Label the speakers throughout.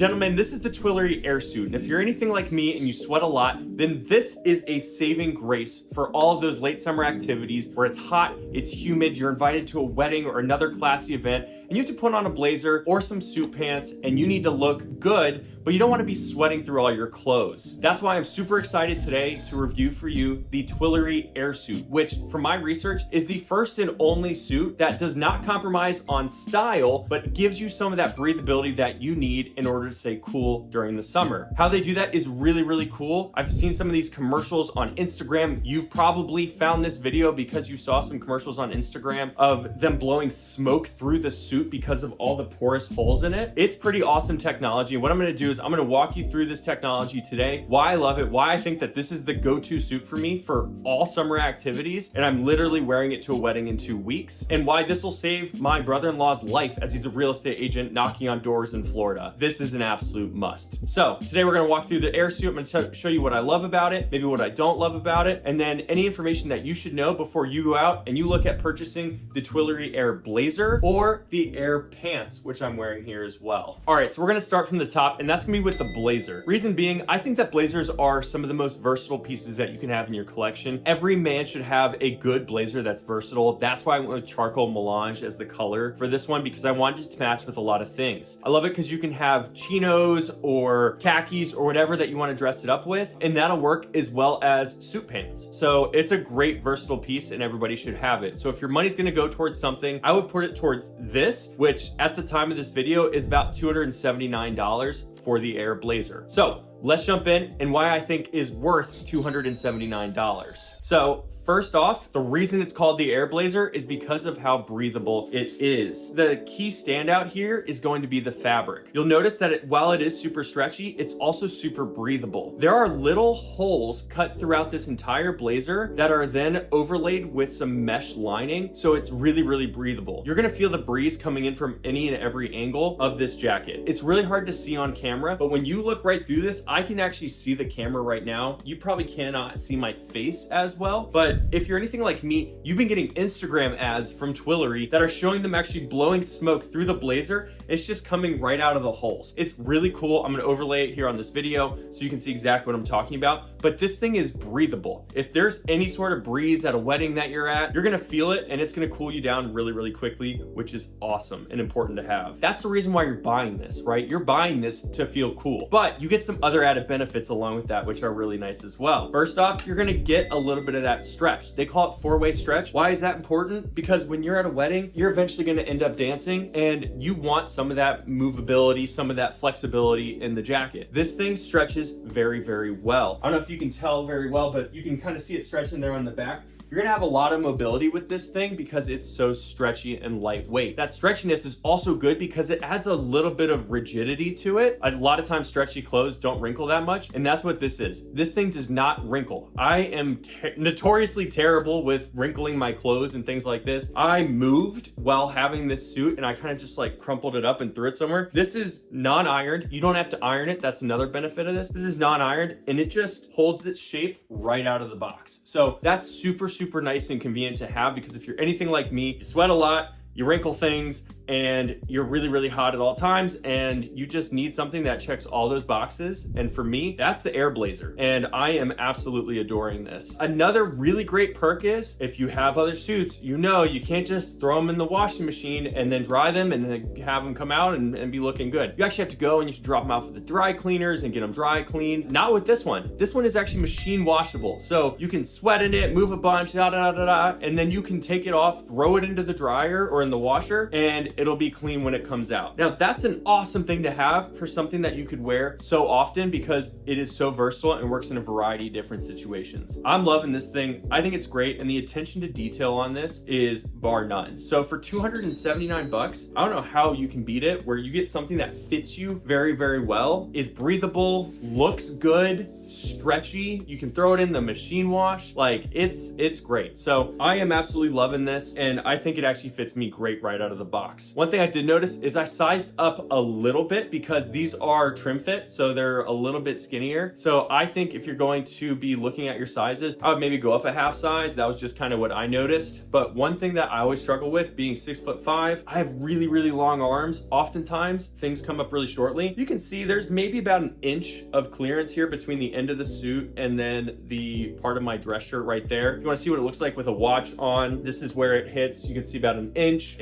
Speaker 1: Gentlemen, this is the Twillory Air Suit, and if you're anything like me and you sweat a lot, then this is a saving grace for all of those late summer activities where it's hot, it's humid, you're invited to a wedding or another classy event, and you have to put on a blazer or some suit pants, and you need to look good, but you don't want to be sweating through all your clothes. That's why I'm super excited today to review for you the Twillory Air Suit, which, from my research, is the first and only suit that does not compromise on style, but gives you some of that breathability that you need in order to stay cool during the summer. How they do that is really, really cool. I've seen some of these commercials on Instagram. You've probably found this video because you saw some commercials on Instagram of them blowing smoke through the suit because of all the porous holes in it. It's pretty awesome technology. What I'm gonna do is I'm gonna walk you through this technology today, why I love it, why I think that this is the go-to suit for me for all summer activities, and I'm literally wearing it to a wedding in 2 weeks, and why this will save my brother-in-law's life as he's a real estate agent knocking on doors in Florida. This is an absolute must. So today we're gonna walk through the Air Suit. I'm gonna show you what I love about it, maybe what I don't love about it, and then any information that you should know before you go out and you look at purchasing the Twillory Air Blazer or the Air Pants, which I'm wearing here as well. All right, so we're gonna start from the top, and that's gonna be with the blazer. Reason being, I think that blazers are some of the most versatile pieces that you can have in your collection. Every man should have a good blazer that's versatile. That's why I went with Charcoal Melange as the color for this one, because I wanted it to match with a lot of things. I love it because you can have chinos or khakis or whatever that you want to dress it up with, and that'll work as well as suit pants. So it's a great versatile piece and everybody should have it. So if your money's gonna go towards something, I would put it towards this, which at the time of this video is about $279 for the Air Blazer. So let's jump in and why I think is worth $279. So first off, the reason it's called the Air Blazer is because of how breathable it is. The key standout here is going to be the fabric. You'll notice that while it is super stretchy, it's also super breathable. There are little holes cut throughout this entire blazer that are then overlaid with some mesh lining, so it's really, really breathable. You're gonna feel the breeze coming in from any and every angle of this jacket. It's really hard to see on camera, but when you look right through this, I can actually see the camera right now. You probably cannot see my face as well, but if you're anything like me, you've been getting Instagram ads from Twillory that are showing them actually blowing smoke through the blazer. It's just coming right out of the holes. It's really cool. I'm gonna overlay it here on this video so you can see exactly what I'm talking about. But this thing is breathable. If there's any sort of breeze at a wedding that you're at, you're gonna feel it and it's gonna cool you down really, really quickly, which is awesome and important to have. That's the reason why you're buying this, right? You're buying this to feel cool, but you get some other added benefits along with that, which are really nice as well. First off, you're gonna get a little bit of that stretch. They call it four-way stretch. Why is that important? Because when you're at a wedding, you're eventually gonna end up dancing and you want some of that movability, some of that flexibility in the jacket. This thing stretches very, very well. I don't know if you can tell very well, but you can kind of see it stretching there on the back. You're gonna have a lot of mobility with this thing because it's so stretchy and lightweight. That stretchiness is also good because it adds a little bit of rigidity to it. A lot of times stretchy clothes don't wrinkle that much, and that's what this is. This thing does not wrinkle. I am notoriously terrible with wrinkling my clothes and things like this. I moved while having this suit and I kind of just like crumpled it up and threw it somewhere. This is non-ironed. You don't have to iron it. That's another benefit of this. This is non-ironed and it just holds its shape right out of the box. So that's super nice and convenient to have, because if you're anything like me, you sweat a lot, you wrinkle things, and you're really, really hot at all times, and you just need something that checks all those boxes. And for me, that's the Air Blazer, and I am absolutely adoring this. Another really great perk is if you have other suits, you know you can't just throw them in the washing machine and then dry them and then have them come out and be looking good. You actually have to go and you should drop them off at the dry cleaners and get them dry cleaned. Not with this one. This one is actually machine washable, so you can sweat in it, move a bunch, and then you can take it off, throw it into the dryer or in the washer, and it'll be clean when it comes out. Now, that's an awesome thing to have for something that you could wear so often because it is so versatile and works in a variety of different situations. I'm loving this thing. I think it's great, and the attention to detail on this is bar none. So for 279 bucks, I don't know how you can beat it, where you get something that fits you very, very well, is breathable, looks good, stretchy. You can throw it in the machine wash. Like, it's great. So I am absolutely loving this, and I think it actually fits me great right out of the box. slacks. One thing I did notice is I sized up a little bit because these are trim fit, so they're a little bit skinnier. So I think if you're going to be looking at your sizes, I would maybe go up a half size. That was just kind of what I noticed. But one thing that I always struggle with, being 6'5", I have really, really long arms. Oftentimes things come up really shortly. You can see there's maybe about an inch of clearance here between the end of the suit and then the part of my dress shirt right there. If you want to see what it looks like with a watch on, this is where it hits. You can see about an inch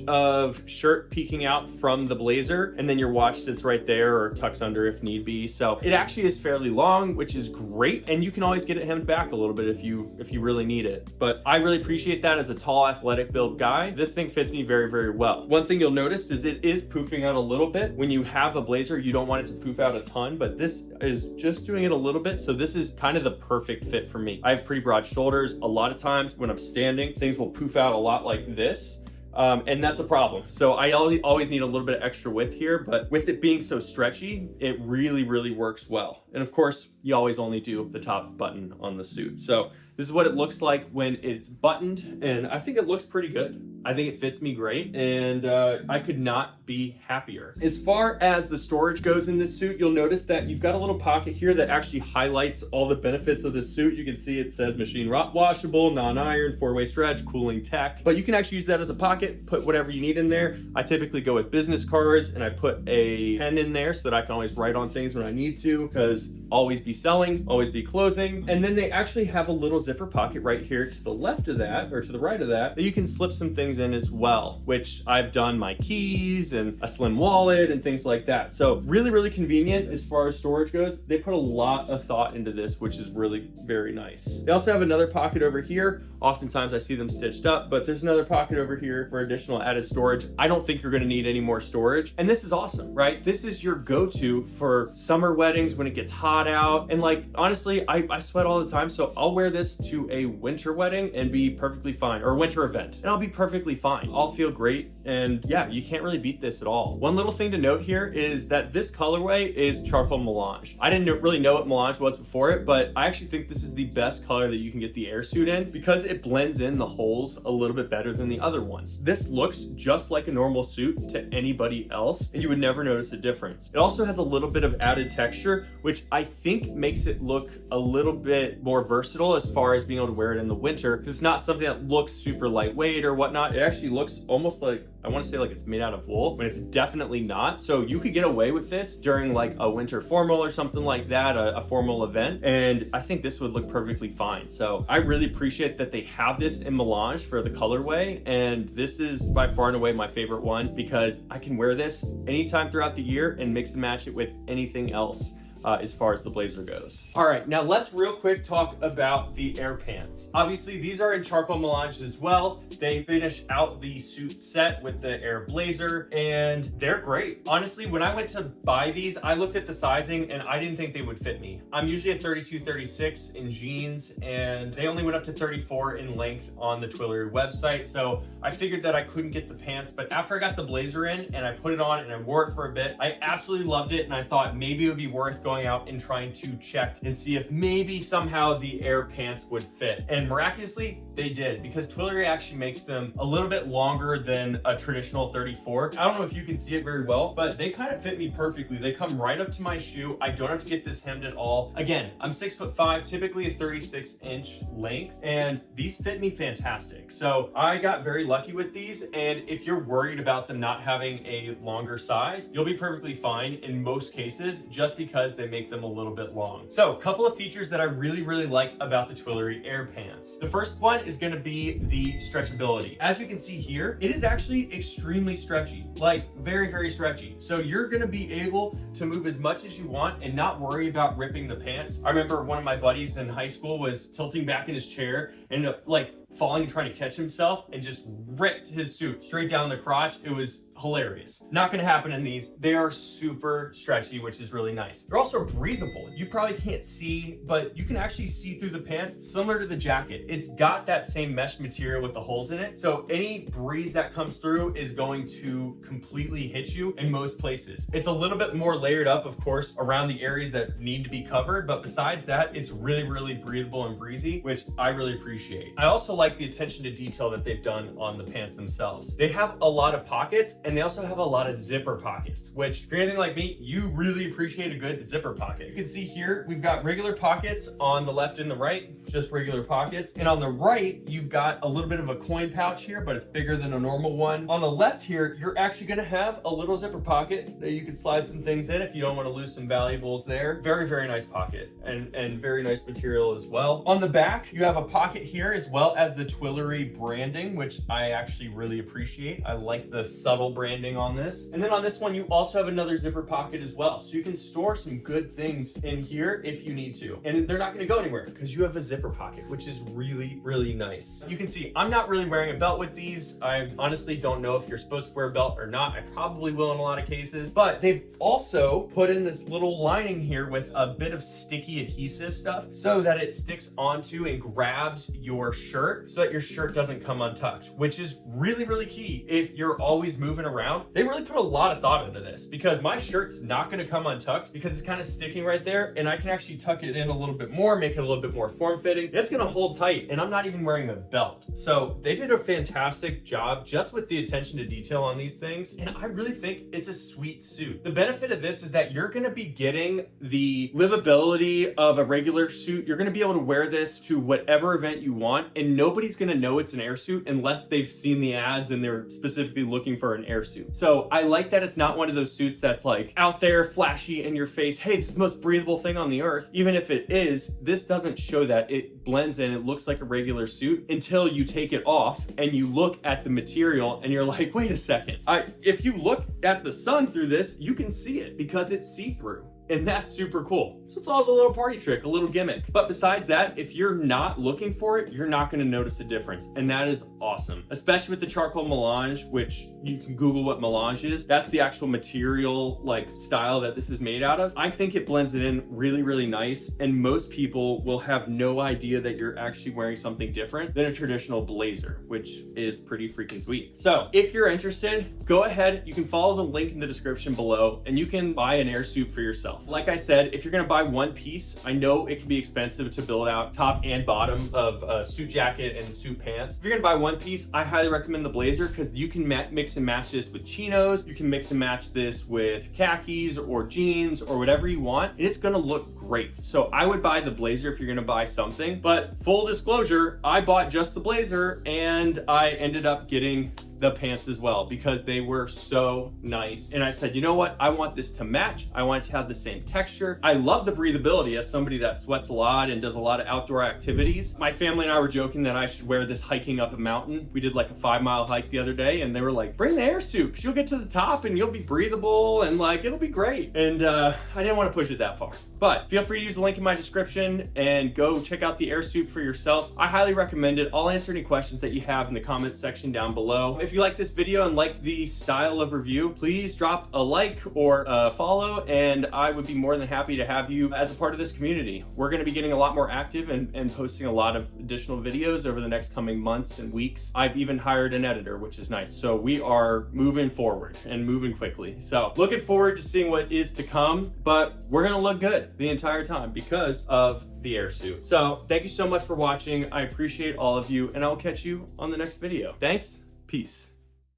Speaker 1: of shirt peeking out from the blazer, and then your watch sits right there or tucks under if need be. So it actually is fairly long, which is great, and you can always get it hemmed back a little bit if you really need it. But I really appreciate that as a tall, athletic build guy. This thing fits me very, very well. One thing you'll notice is it is poofing out a little bit. When you have a blazer, you don't want it to poof out a ton, but this is just doing it a little bit. So this is kind of the perfect fit for me. I have pretty broad shoulders. A lot of times when I'm standing, things will poof out a lot like this. And that's a problem. So I always need a little bit of extra width here, but with it being so stretchy, it really, really works well. And of course, you always only do the top button on the suit. So this is what it looks like when it's buttoned, and I think it looks pretty good. I think it fits me great, and I could not be happier. As far as the storage goes in this suit, you'll notice that you've got a little pocket here that actually highlights all the benefits of the suit. You can see it says machine washable, non-iron, 4-way stretch, cooling tech, but you can actually use that as a pocket, put whatever you need in there. I typically go with business cards, and I put a pen in there so that I can always write on things when I need to, because always be selling, always be closing. And then they actually have a little zipper pocket right here to the left of that, or to the right of that you can slip some things in as well, which I've done my keys and a slim wallet and things like that. So really, really convenient as far as storage goes. They put a lot of thought into this, which is really very nice. They also have another pocket over here. Oftentimes I see them stitched up, but there's another pocket over here for additional added storage. I don't think you're gonna need any more storage. And this is awesome, right? This is your go-to for summer weddings when it gets hot out. And like, honestly, I sweat all the time, so I'll wear this to a winter wedding and be perfectly fine, or a winter event, and I'll be perfectly fine. I'll feel great, and yeah, you can't really beat this at all. One little thing to note here is that this colorway is Charcoal Melange. I didn't really know what Melange was before it, but I actually think this is the best color that you can get the air suit in because it blends in the holes a little bit better than the other ones. This looks just like a normal suit to anybody else, and you would never notice a difference. It also has a little bit of added texture, which I think makes it look a little bit more versatile as far as being able to wear it in the winter, because it's not something that looks super lightweight or whatnot. It actually looks almost like, I want to say like it's made out of wool, when it's definitely not. So you could get away with this during like a winter formal or something like that, a formal event, and I think this would look perfectly fine. So I really appreciate that they have this in Melange for the colorway, and this is by far and away my favorite one because I can wear this anytime throughout the year and mix and match it with anything else. As far as the blazer goes. All right, now let's real quick talk about the air pants. Obviously, these are in Charcoal Melange as well. They finish out the suit set with the air blazer, and they're great. Honestly, when I went to buy these, I looked at the sizing and I didn't think they would fit me. I'm usually at 32, 36 in jeans, and they only went up to 34 in length on the Twillory website. So I figured that I couldn't get the pants, but after I got the blazer in and I put it on and I wore it for a bit, I absolutely loved it, and I thought maybe it would be worth going out and trying to check and see if maybe somehow the air pants would fit. And miraculously, they did, because Twillory actually makes them a little bit longer than a traditional 34. I don't know if you can see it very well, but they kind of fit me perfectly. They come right up to my shoe. I don't have to get this hemmed at all. Again, I'm 6'5", typically a 36-inch length, and these fit me fantastic. So I got very lucky with these, and if you're worried about them not having a longer size, you'll be perfectly fine in most cases, just because they make them a little bit long. So a couple of features that I really, really like about the Twillory Air Pants. The first one is gonna be the stretchability. As you can see here, it is actually extremely stretchy, like very, very stretchy. So you're gonna be able to move as much as you want and not worry about ripping the pants. I remember one of my buddies in high school was tilting back in his chair and like falling and trying to catch himself and just ripped his suit straight down the crotch. It was hilarious. Not gonna happen in these. They are super stretchy, which is really nice. They're also breathable. You probably can't see, but you can actually see through the pants, similar to the jacket. It's got that same mesh material with the holes in it, so any breeze that comes through is going to completely hit you in most places. It's a little bit more layered up, of course, around the areas that need to be covered, but besides that, it's really breathable and breezy, which I really appreciate. I also like the attention to detail that they've done on the pants themselves. They have a lot of pockets, and they also have a lot of zipper pockets, which if you're anything like me, you really appreciate a good zipper pocket. You can see here, we've got regular pockets on the left and the right, just regular pockets. And on the right, you've got a little bit of a coin pouch here, but it's bigger than a normal one. On the left here, you're actually gonna have a little zipper pocket that you can slide some things in if you don't wanna lose some valuables there. Very nice pocket and very nice material as well. On the back, you have a pocket here as well as the Twillory branding, which I actually really appreciate. I like the subtle branding on this. And then on this one, you also have another zipper pocket as well. So you can store some good things in here if you need to. And they're not gonna go anywhere because you have a zipper pocket, which is really nice. You can see I'm not really wearing a belt with these. I honestly don't know if you're supposed to wear a belt or not. I probably will in a lot of cases, but they've also put in this little lining here with a bit of sticky adhesive stuff so that it sticks onto and grabs your shirt so that your shirt doesn't come untucked, which is really key if you're always moving around. They really put a lot of thought into this because my shirt's not gonna come untucked because it's kind of sticking right there, and I can actually tuck it in a little bit more, make it a little bit more form-fitting. It's gonna hold tight, and I'm not even wearing a belt. So they did a fantastic job just with the attention to detail on these things, and I really think it's a sweet suit. The benefit of this is that you're gonna be getting the livability of a regular suit. You're gonna be able to wear this to whatever event you want, and nobody's gonna know it's an air suit unless they've seen the ads and they're specifically looking for an air suit. So I like that it's not one of those suits that's like out there, flashy in your face, hey, this is the most breathable thing on the earth. Even if it is, this doesn't show that. It blends in, it looks like a regular suit until you take it off and you look at the material and you're like, wait a second. If you look at the sun through this, you can see it because it's see-through. And that's super cool. So it's also a little party trick, a little gimmick. But besides that, if you're not looking for it, you're not gonna notice a difference. And that is awesome. Especially with the Charcoal Melange, which you can Google what melange is. That's the actual material, like style that this is made out of. I think it blends it in really nice. And most people will have no idea that you're actually wearing something different than a traditional blazer, which is pretty freaking sweet. So if you're interested, go ahead. You can follow the link in the description below and you can buy an air suit for yourself. Like I said, if you're gonna buy one piece, I know it can be expensive to build out top and bottom of a suit jacket and suit pants. If you're gonna buy one piece, I highly recommend the blazer because you can mix and match this with chinos. You can mix and match this with khakis or jeans or whatever you want, and it's gonna look great. So I would buy the blazer if you're gonna buy something, but full disclosure, I bought just the blazer and I ended up getting the pants as well because they were so nice. And I said, you know what? I want this to match. I want it to have the same texture. I love the breathability as somebody that sweats a lot and does a lot of outdoor activities. My family and I were joking that I should wear this hiking up a mountain. We did like a 5-mile hike the other day and they were like, bring the air suit because you'll get to the top and you'll be breathable and like, it'll be great. And I didn't want to push it that far. But feel free to use the link in my description and go check out the air suit for yourself. I highly recommend it. I'll answer any questions that you have in the comment section down below. If you like this video and like the style of review, please drop a like or a follow, and I would be more than happy to have you as a part of this community. We're going to be getting a lot more active and posting a lot of additional videos over the next coming months and weeks. I've even hired an editor, which is nice. So we are moving forward and moving quickly. So looking forward to seeing what is to come, but we're going to look good the entire time because of the air suit. So thank you so much for watching. I appreciate all of you, and I will catch you on the next video. Thanks. Peace.